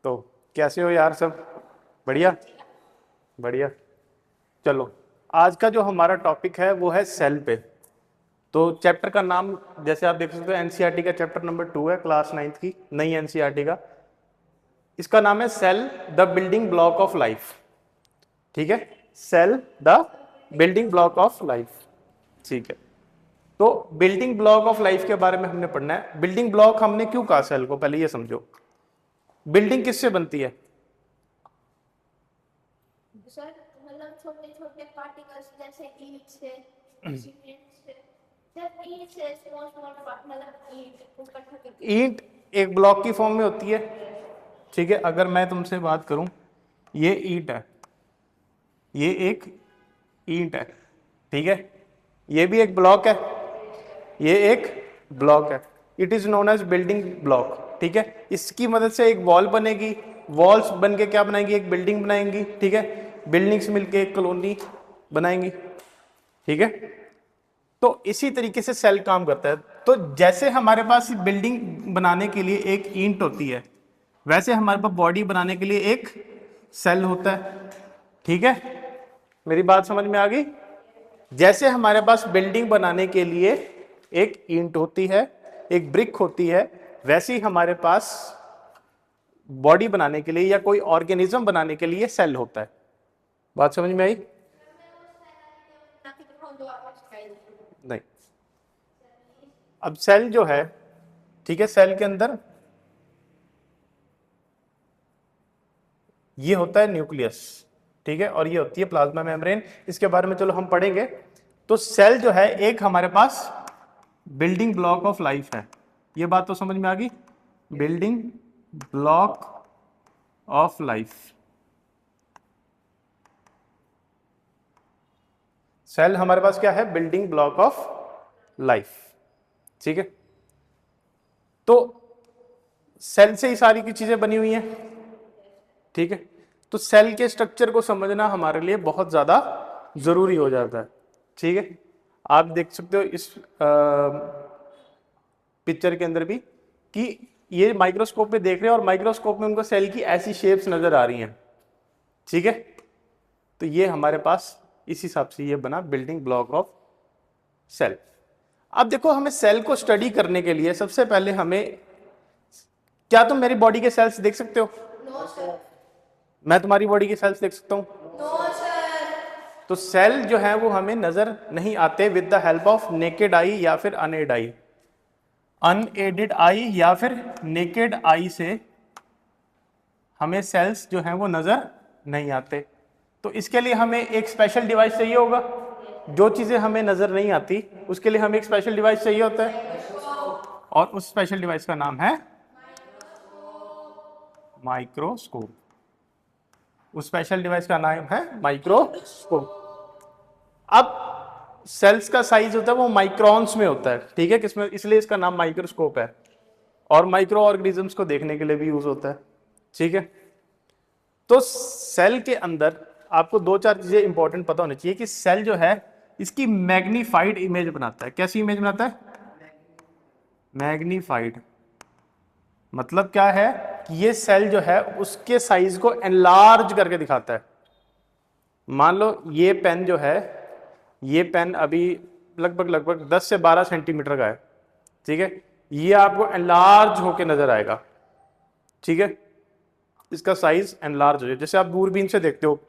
तो कैसे हो यार सब? बढ़िया बढ़िया। चलो, आज का जो हमारा टॉपिक है वो है सेल पे। तो चैप्टर का नाम जैसे आप देख सकते हो एनसीईआरटी का चैप्टर नंबर 2 है, क्लास 9th की नई एनसीईआरटी का। इसका नाम है cell the building block of life. ठीक है, cell the building block of life. ठीक है, तो बिल्डिंग ब्लॉक ऑफ लाइफ के बारे में हमने पढ़ना है। बिल्डिंग ब्लॉक हमने क्यों कहा सेल को, पहले ये समझो। बिल्डिंग किससे बनती है? सर मतलब छोटे छोटे पार्टिकल्स जैसे ईंट से, सीमेंट से, जब ईंट से स्मॉल स्मॉल मतलब ईंट इकट्ठा करके ईंट एक ब्लॉक की फॉर्म में होती है। ठीक है, अगर मैं तुमसे बात करूं, ये ईंट है, ये एक ईंट है। ठीक है, ये भी एक ब्लॉक है, ये एक ब्लॉक है। It is known as building block. ठीक है, इसकी मदद से एक वॉल बनेगी, वॉल्स बन के क्या बनाएंगी, एक बिल्डिंग बनाएंगी। ठीक है, बिल्डिंग्स मिलके एक कॉलोनी बनाएंगी। ठीक है, तो इसी तरीके से सेल काम करता है। तो जैसे हमारे पास बिल्डिंग बनाने के लिए एक ईंट होती है, वैसे हमारे पास बॉडी बनाने के लिए एक सेल होता है। ठीक है, मेरी बात समझ में आ गई? जैसे हमारे पास बिल्डिंग बनाने के लिए एक ईंट होती है, एक ब्रिक होती है, वैसे ही हमारे पास बॉडी बनाने के लिए या कोई ऑर्गेनिज्म बनाने के लिए सेल होता है। बात समझ में आई? नहीं। अब सेल जो है, ठीक है, सेल के अंदर ये होता है न्यूक्लियस। ठीक है, और ये होती है प्लाज्मा मेम्ब्रेन। इसके बारे में चलो हम पढ़ेंगे। तो सेल जो है एक हमारे पास बिल्डिंग ब्लॉक ऑफ लाइफ है। ये बात तो समझ में आ गई? Building block of life. Cell हमारे पास क्या है? Building block of life. ठीक है, तो सेल से ही सारी की चीजें बनी हुई हैं। ठीक है, तो सेल के स्ट्रक्चर को समझना हमारे लिए बहुत ज्यादा जरूरी हो जाता है। ठीक है, आप देख सकते हो इस पिक्चर के अंदर भी कि ये माइक्रोस्कोप में देख रहे हैं और माइक्रोस्कोप में उनको सेल की ऐसी शेप्स नजर आ रही हैं। ठीक है, तो ये हमारे पास इस हिसाब से ये बना बिल्डिंग ब्लॉक ऑफ सेल। अब देखो, हमें सेल को स्टडी करने के लिए सबसे पहले हमें, क्या तुम मेरी बॉडी के सेल्स देख सकते हो? No sir. मैं तुम्हारी बॉडी के सेल्स देख सकता हूं? No sir. तो सेल जो है वो हमें नजर नहीं आते with the help of naked eye या फिर अनएड आई। अनएडेड आई या फिर नेकेड आई से हमें सेल्स जो हैं वो नजर नहीं आते। तो इसके लिए हमें एक स्पेशल डिवाइस चाहिए होगा। जो चीजें हमें नजर नहीं आती उसके लिए हमें एक स्पेशल डिवाइस चाहिए होता है, और उस स्पेशल डिवाइस का नाम है माइक्रोस्कोप। उस स्पेशल डिवाइस का नाम है माइक्रोस्कोप। अब सेल्स का साइज होता है वो माइक्रोन्स में होता है। ठीक है, किसमें? इसलिए इसका नाम माइक्रोस्कोप है, और माइक्रो ऑर्गेनिजम्स को देखने के लिए भी यूज होता है। ठीक है, तो सेल के अंदर आपको दो चार चीजें इंपॉर्टेंट पता होनी चाहिए कि सेल जो है इसकी मैग्नीफाइड इमेज बनाता है। कैसी इमेज बनाता है? मैग्नीफाइड। मतलब क्या है कि ये सेल जो है उसके साइज को एनलार्ज करके दिखाता है। मान लो ये पेन जो है, ये पेन अभी लगभग 10 से 12 सेंटीमीटर का है। ठीक है, ये आपको एनलार्ज होके नजर आएगा। ठीक है, इसका साइज एनलार्ज हो जाए। जैसे आप दूरबीन से देखते हो,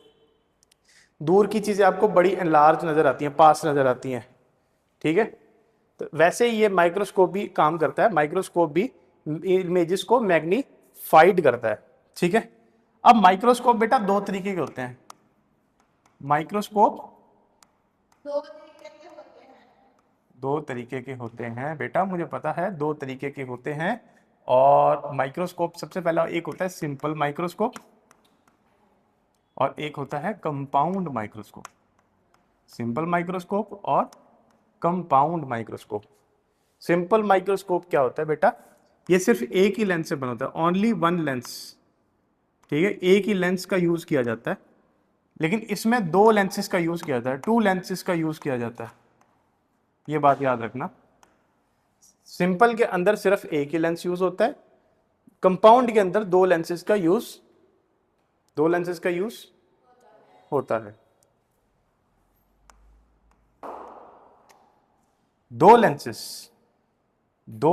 दूर की चीजें आपको बड़ी एनलार्ज नजर आती हैं, पास नजर आती हैं। ठीक है, तो वैसे ही ये माइक्रोस्कोप भी काम करता है। माइक्रोस्कोप भी इमेजेस को मैग्नीफाइड करता है। ठीक है, अब माइक्रोस्कोप बेटा दो तरीके के होते हैं। माइक्रोस्कोप दो तरीके के होते हैं बेटा, मुझे पता है, दो तरीके के होते हैं। और माइक्रोस्कोप सबसे पहला एक होता है सिंपल माइक्रोस्कोप, और एक होता है कंपाउंड माइक्रोस्कोप। सिंपल माइक्रोस्कोप और कंपाउंड माइक्रोस्कोप। सिंपल माइक्रोस्कोप क्या होता है बेटा? ये सिर्फ एक ही लेंस से बना होता है, ओनली वन लेंस। ठीक है, एक ही लेंस का यूज किया जाता है, लेकिन इसमें दो लेंसेस का यूज किया जाता है, टू लेंसेस का यूज किया जाता है। ये बात याद रखना, सिंपल के अंदर सिर्फ एक ही लेंस यूज होता है, कंपाउंड के अंदर दो लेंसेज का यूज होता है। दो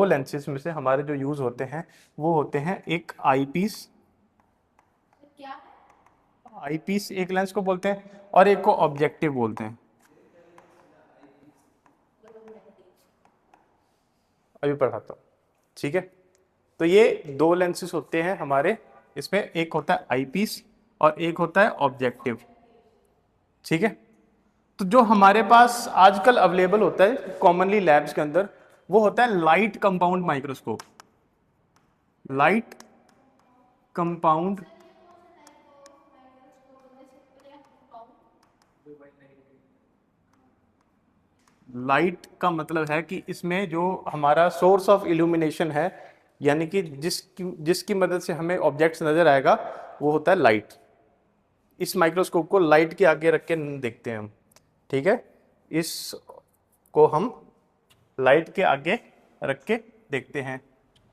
लेंसेज में से हमारे जो यूज होते हैं वो होते हैं एक आईपीस, क्या है? आईपीस एक लेंस को बोलते हैं और एक को ऑब्जेक्टिव बोलते हैं। अभी पढ़ाता हूँ, ठीक है। तो ये दो लेंसेज होते हैं हमारे, इसमें एक होता है आईपीस और एक होता है ऑब्जेक्टिव, ठीक है। तो जो हमारे पास आजकल अवेलेबल होता है कॉमनली लैब्स के अंदर वो होता है light compound microscope. Light compound light का मतलब है कि इसमें जो हमारा सोर्स ऑफ इल्यूमिनेशन है, यानी कि जिसकी मदद से हमें ऑब्जेक्ट्स नजर आएगा वो होता है लाइट। इस माइक्रोस्कोप को लाइट के आगे रख के देखते हैं हम, ठीक है। इसको हम लाइट के आगे रख के देखते हैं।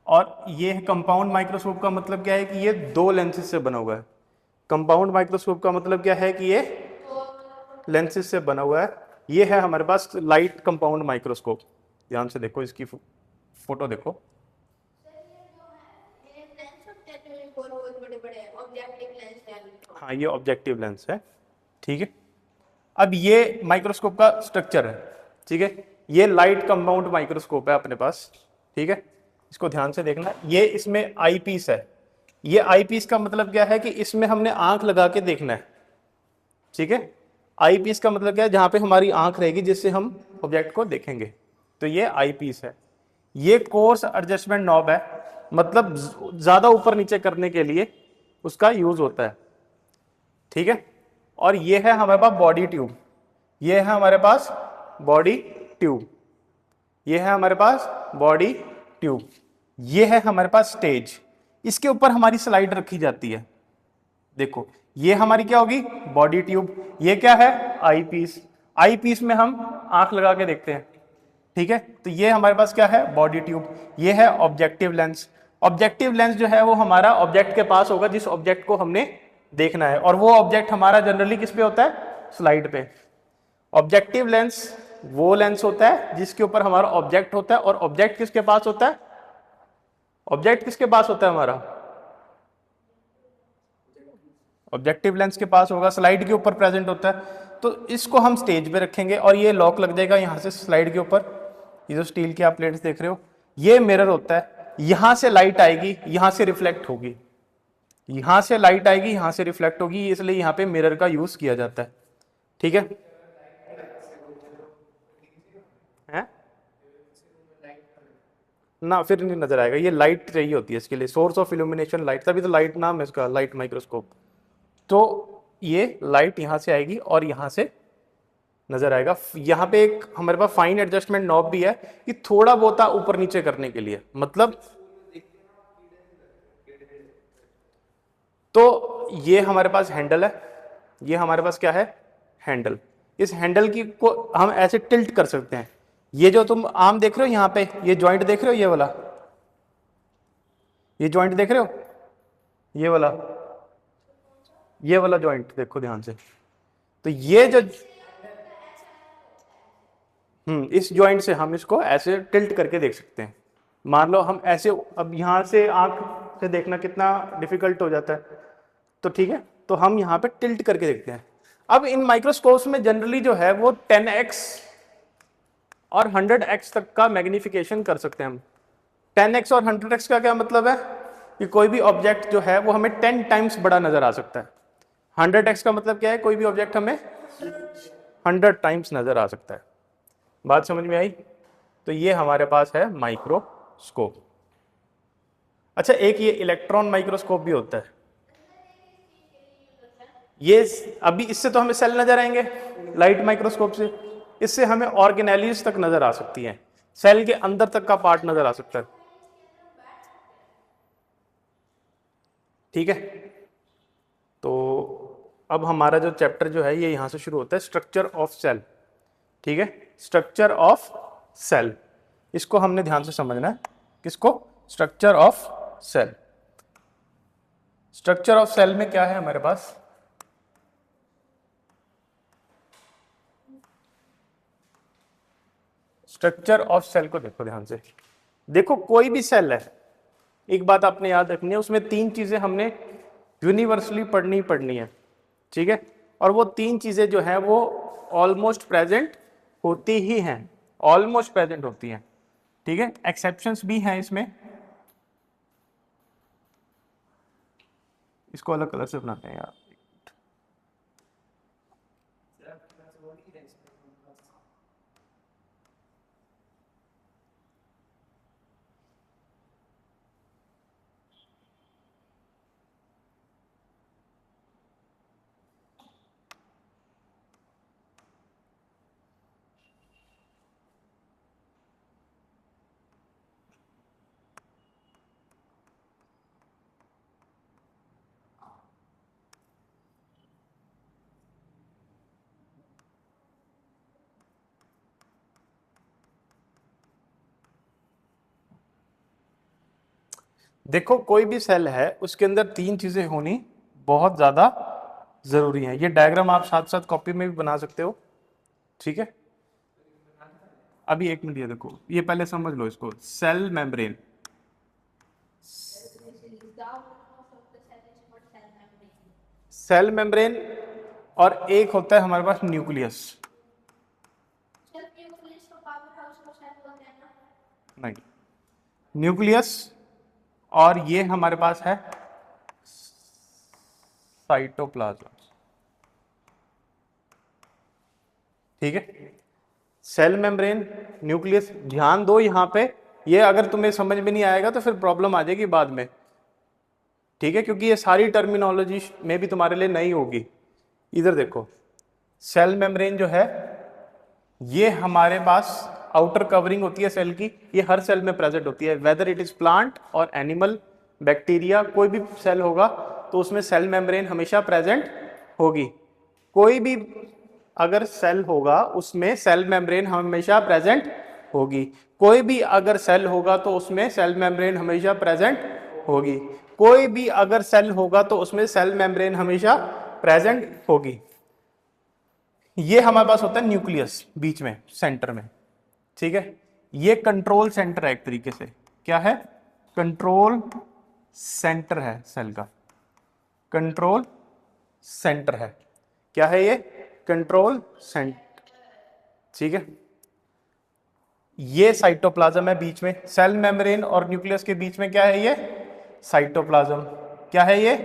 और ये कंपाउंड माइक्रोस्कोप का मतलब क्या है कि ये दो लेंसेज से बना हुआ है। कंपाउंड माइक्रोस्कोप का मतलब क्या है कि ये लेंसेज से बना हुआ है। ये है हमारे पास लाइट कंपाउंड माइक्रोस्कोप। ध्यान से देखो, इसकी फोटो देखो। ये लेंस होते हैं जो ये बहुत बड़े-बड़े ऑब्जेक्टिव लेंस हैं। हाँ, ये ऑब्जेक्टिव लेंस है, ठीक है। अब ये माइक्रोस्कोप का स्ट्रक्चर है, ठीक है। ये लाइट कंपाउंड माइक्रोस्कोप है अपने पास, ठीक है। इसको ध्यान से देखना। ये इसमें आई पीस है। ये आई पीस का मतलब क्या है कि इसमें हमने आंख लगा के देखना है, ठीक है। आई पीस का मतलब क्या है, जहां पे हमारी आंख रहेगी जिससे हम ऑब्जेक्ट को देखेंगे, तो ये आई पीस है। ये कोर्स एडजस्टमेंट नॉब है, मतलब ज्यादा ऊपर नीचे करने के लिए उसका यूज होता है, ठीक है। और ये है हमारे पास बॉडी ट्यूब। ये है हमारे पास बॉडी ट्यूब। ये है हमारे पास बॉडी ट्यूब। ये है हमारे पास स्टेज। इसके ऊपर हमारी स्लाइड रखी जाती है। देखो, ये हमारी क्या होगी, बॉडी ट्यूब। ये क्या है, आई पीस। आई पीस में हम आंख लगा के देखते हैं, ठीक है। तो ये हमारे पास क्या है, बॉडी ट्यूब। ये है ऑब्जेक्टिव लेंस। ऑब्जेक्टिव लेंस जो है वो हमारा ऑब्जेक्ट के पास होगा जिस ऑब्जेक्ट को हमने देखना है, और वो ऑब्जेक्ट हमारा जनरली किस पे होता है, स्लाइड पे। ऑब्जेक्टिव लेंस वो लेंस होता है जिसके ऊपर हमारा ऑब्जेक्ट होता है, और ऑब्जेक्ट किसके पास होता है, ऑब्जेक्ट किसके पास होता है हमारा, ऑब्जेक्टिव लेंस के पास होगा, स्लाइड के ऊपर प्रेजेंट होता है। तो इसको हम स्टेज पे रखेंगे और ये लॉक लग जाएगा यहां से स्लाइड के ऊपर। ये जो स्टील के आप प्लेट्स देख रहे हो, ये मिरर होता है। यहां से लाइट आएगी, यहां से रिफ्लेक्ट होगी, यहां से लाइट आएगी, यहां से रिफ्लेक्ट होगी, इसलिए यहां पे मिरर का यूज किया जाता है, ठीक है। ना, फिर नहीं नजर आएगा। ये लाइट चाहिए होती है इसके लिए, सोर्स ऑफ इल्यूमिनेशन लाइट, तभी तो लाइट नाम है इसका, लाइट माइक्रोस्कोप। तो ये लाइट यहां से आएगी और यहां से नजर आएगा। यहाँ पे एक हमारे पास फाइन एडजस्टमेंट नॉब भी है कि थोड़ा बहुत ऊपर नीचे करने के लिए, मतलब। तो ये हमारे पास हैंडल है। ये हमारे पास क्या है, हैंडल। इस हैंडल की को हम ऐसे टिल्ट कर सकते हैं। ये जो तुम आम देख रहे हो यहाँ पे, ये जॉइंट देख रहे हो, ये वाला, ये जॉइंट देख रहे हो, ये वाला जॉइंट देखो ध्यान से। तो ये जो इस जॉइंट से हम इसको ऐसे टिल्ट करके देख सकते हैं। मान लो हम ऐसे, अब यहां से आंख से देखना कितना डिफिकल्ट हो जाता है, तो ठीक है, तो हम यहाँ पे टिल्ट करके देखते हैं। अब इन माइक्रोस्कोप्स में जनरली जो है वो 10x और 100x तक का मैग्निफिकेशन कर सकते हैं हम। 10x और 100x का क्या मतलब है कि कोई भी ऑब्जेक्ट जो है वो हमें 10 टाइम्स बड़ा नजर आ सकता है। 100x का मतलब क्या है, कोई भी ऑब्जेक्ट हमें 100 टाइम्स नजर आ सकता है। बात समझ में आई? तो ये हमारे पास है माइक्रोस्कोप। अच्छा, एक ये इलेक्ट्रॉन माइक्रोस्कोप भी होता है। ये अभी इससे तो हमें सेल नजर आएंगे लाइट माइक्रोस्कोप से, इससे हमें ऑर्गेनेलीज तक नजर आ सकती हैं, सेल के अंदर तक का पार्ट नजर आ सकता है, ठीक है। तो अब हमारा जो चैप्टर जो है ये यहां से शुरू होता है, स्ट्रक्चर ऑफ सेल, ठीक है। स्ट्रक्चर ऑफ सेल, इसको हमने ध्यान से समझना है। किसको? Structure of cell. Structure of cell में क्या है हमारे पास, स्ट्रक्चर ऑफ सेल को देखो ध्यान से। देखो कोई भी सेल है, एक बात आपने याद रखनी है, उसमें तीन चीजें हमने यूनिवर्सली पढ़नी ही पढ़नी है, ठीक है। और वो तीन चीजें जो है वो ऑलमोस्ट प्रेजेंट होती ही हैं, ऑलमोस्ट प्रेजेंट होती हैं, ठीक है। एक्सेप्शंस भी हैं इसमें, इसको अलग कलर से बनाते हैं यार। देखो कोई भी सेल है उसके अंदर तीन चीजें होनी बहुत ज्यादा जरूरी है। ये डायग्राम आप साथ साथ कॉपी में भी बना सकते हो, ठीक है। अभी एक मिनट, ये देखो, ये पहले समझ लो इसको। सेल मेम्ब्रेन, सेल मेम्ब्रेन और एक होता है हमारे पास न्यूक्लियस। नहीं, न्यूक्लियस और ये हमारे पास है साइटोप्लाज्म, ठीक है। सेल मेम्ब्रेन, न्यूक्लियस, ध्यान दो यहां पे, ये अगर तुम्हें समझ में नहीं आएगा तो फिर प्रॉब्लम आ जाएगी बाद में, ठीक है, क्योंकि ये सारी टर्मिनोलॉजी में भी तुम्हारे लिए नई होगी। इधर देखो, सेल मेम्ब्रेन जो है ये हमारे पास आउटर कवरिंग होती है सेल की, ये हर सेल में प्रेजेंट होती है, वेदर इट इज प्लांट और एनिमल, बैक्टीरिया, कोई भी सेल होगा तो उसमें सेल मेम्ब्रेन हमेशा प्रेजेंट होगी। कोई भी अगर सेल होगा उसमें सेल मेम्ब्रेन हमेशा प्रेजेंट होगी। कोई भी अगर सेल होगा तो उसमें सेल मेम्ब्रेन हमेशा प्रेजेंट होगी। कोई भी अगर सेल होगा तो उसमें सेल मेम्ब्रेन हमेशा प्रेजेंट होगी। ये हमारे पास होता है न्यूक्लियस बीच में, सेंटर में, ठीक है। ये कंट्रोल सेंटर है एक तरीके से, क्या है, कंट्रोल सेंटर है सेल का, कंट्रोल सेंटर है, क्या है ये, कंट्रोल सेंटर, ठीक है। ये साइटोप्लाज्म है बीच में, सेल मेम्ब्रेन और न्यूक्लियस के बीच में क्या है, ये साइटोप्लाज्म, क्या है ये,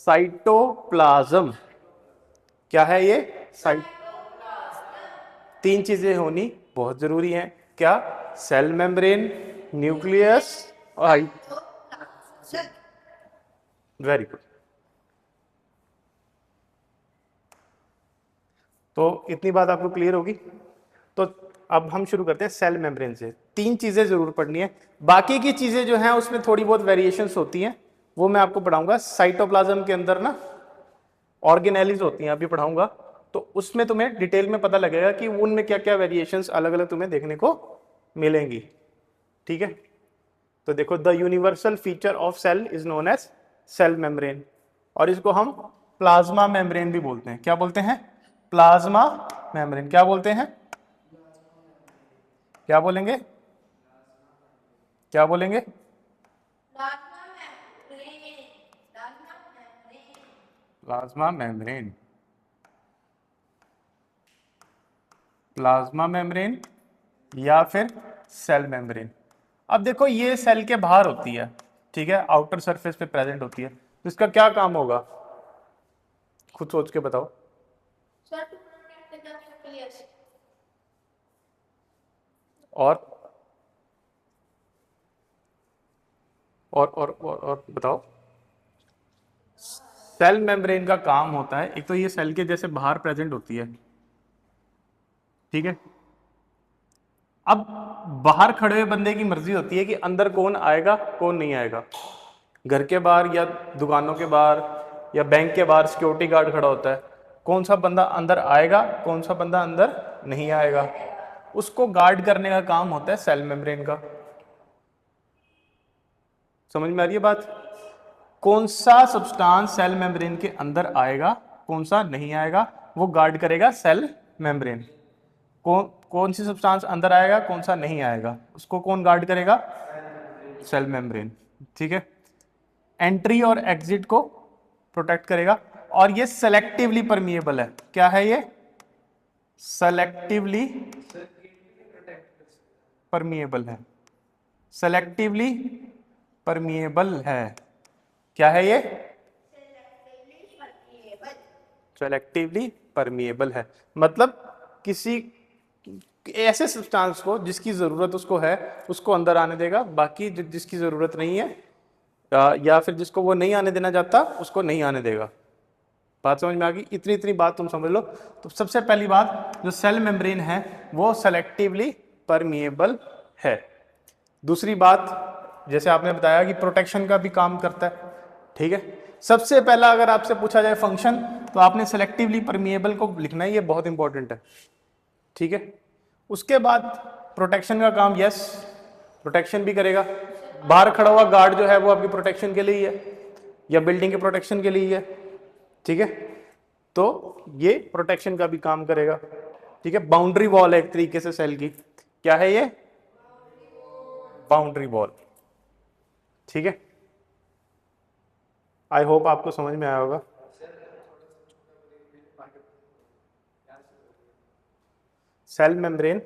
साइटोप्लाज्म, क्या है ये, साइट। तीन चीजें होनी बहुत जरूरी हैं, क्या, सेल मेम्ब्रेन, न्यूक्लियस और वेरी गुड। तो इतनी बात आपको क्लियर होगी। तो अब हम शुरू करते हैं सेल मेम्ब्रेन से। तीन चीजें जरूर पढ़नी है, बाकी की चीजें जो हैं उसमें थोड़ी बहुत वेरिएशंस होती हैं, वो मैं आपको पढ़ाऊंगा। साइटोप्लाज्म के अंदर ना ऑर्गेनेलिज होती हैं, अभी पढ़ाऊंगा, तो उसमें तुम्हें डिटेल में पता लगेगा कि उनमें क्या क्या वेरिएशंस अलग अलग तुम्हें देखने को मिलेंगी, ठीक है। तो देखो, the universal feature of cell is known as cell membrane, और इसको हम प्लाज्मा मेम्ब्रेन भी बोलते हैं। क्या बोलते हैं, प्लाज्मा मेम्ब्रेन। क्या बोलते हैं, क्या बोलेंगे, क्या बोलेंगे, प्लाज्मा मेम्ब्रेन, प्लाज्मा मेम्ब्रेन या फिर सेल मेम्ब्रेन। अब देखो ये सेल के बाहर होती है, ठीक है, आउटर सरफेस पे प्रेजेंट होती है, तो इसका क्या काम होगा, खुद सोच के बताओ। और बताओ। सेल मेम्ब्रेन का काम होता है, एक तो ये सेल के जैसे बाहर प्रेजेंट होती है, ठीक है। अब बाहर खड़े हुए बंदे की मर्जी होती है कि अंदर कौन आएगा कौन नहीं आएगा। घर के बाहर या दुकानों के बाहर या बैंक के बाहर सिक्योरिटी गार्ड खड़ा होता है, कौन सा बंदा अंदर आएगा कौन सा बंदा अंदर नहीं आएगा, उसको गार्ड करने का काम होता है सेल मेम्ब्रेन का। समझ में आ रही है बात? कौन सा सब्सटेंस सेल मेम्ब्रेन के अंदर आएगा, कौन सा नहीं आएगा, वो गार्ड करेगा सेल मेम्ब्रेन। कौन सी सब्सटेंस अंदर आएगा, कौन सा नहीं आएगा, उसको कौन गार्ड करेगा? Cell membrane. ठीक है, एंट्री और एग्जिट को प्रोटेक्ट करेगा। और ये सेलेक्टिवली परमिएबल है। क्या है ये? सेलेक्टिवली परमिएबल है। सेलेक्टिवली परमिएबल है। क्या है ये? सेलेक्टिवली परमिएबल है, मतलब किसी ऐसे सब्सटेंस को जिसकी जरूरत उसको है उसको अंदर आने देगा, बाकी जिसकी जरूरत नहीं है या फिर जिसको वो नहीं आने देना चाहता उसको नहीं आने देगा। बात समझ में आ गई? इतनी इतनी बात तुम समझ लो। तो सबसे पहली बात, जो सेल मेम्ब्रेन है वो सेलेक्टिवली परमिएबल है। दूसरी बात, जैसे आपने बताया कि प्रोटेक्शन का भी काम करता है। ठीक है, सबसे पहला अगर आपसे पूछा जाए फंक्शन, तो आपने सेलेक्टिवली परमिएबल को लिखना है, ये बहुत इंपॉर्टेंट है। ठीक है, उसके बाद प्रोटेक्शन का काम, यस प्रोटेक्शन भी करेगा। बाहर खड़ा हुआ गार्ड जो है वो आपकी प्रोटेक्शन के लिए ही है या बिल्डिंग के प्रोटेक्शन के लिए ही है। ठीक है, तो ये प्रोटेक्शन का भी काम करेगा। ठीक है, बाउंड्री वॉल है एक तरीके से सेल की। क्या है ये? Boundary wall. ठीक है, आई होप आपको समझ में आया होगा। Cell membrane